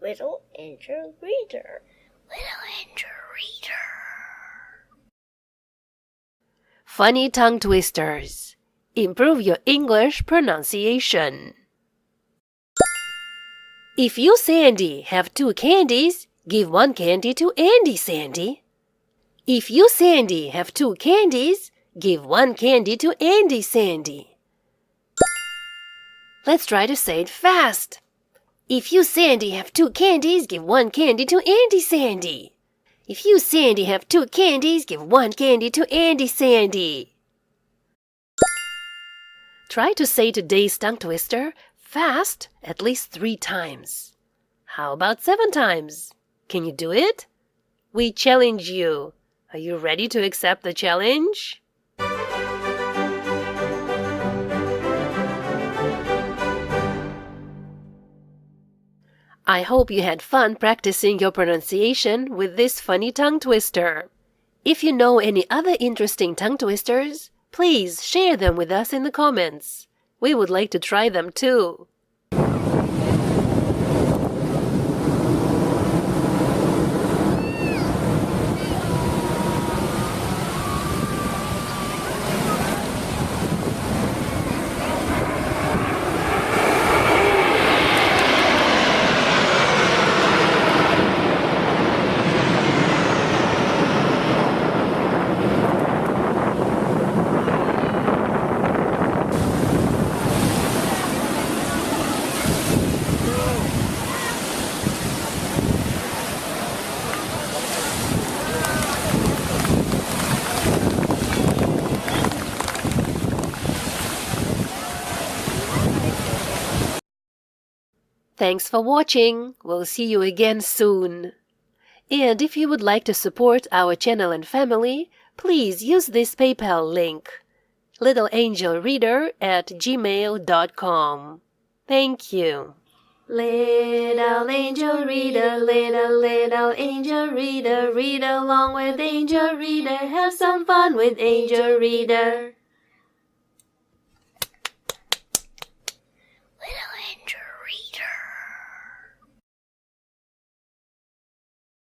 Little Angel Reader. Little Angel Reader. Funny tongue twisters. Improve your English pronunciation. If you, Sandy, have 2 candies, give 1 candy to Andy, Sandy. If you, Sandy, have 2 candies, give 1 candy to Andy, Sandy. Let's try to say it fast. If you, Sandy, have 2 candies, give 1 candy to Andy, Sandy. If you, Sandy, have 2 candies, give 1 candy to Andy, Sandy. Try to say today's tongue twister fast at least 3 times. How about 7 times? Can you do it? We challenge you. Are you ready to accept the challenge? I hope you had fun practicing your pronunciation with this funny tongue twister. If you know any other interesting tongue twisters, please share them with us in the comments. We would like to try them too. Thanks for watching. We'll see you again soon. And if you would like to support our channel and family, please use this PayPal link, littleangelreader@gmail.com. Thank you. Little angel reader, little angel reader, read along with angel reader, have some fun with angel reader.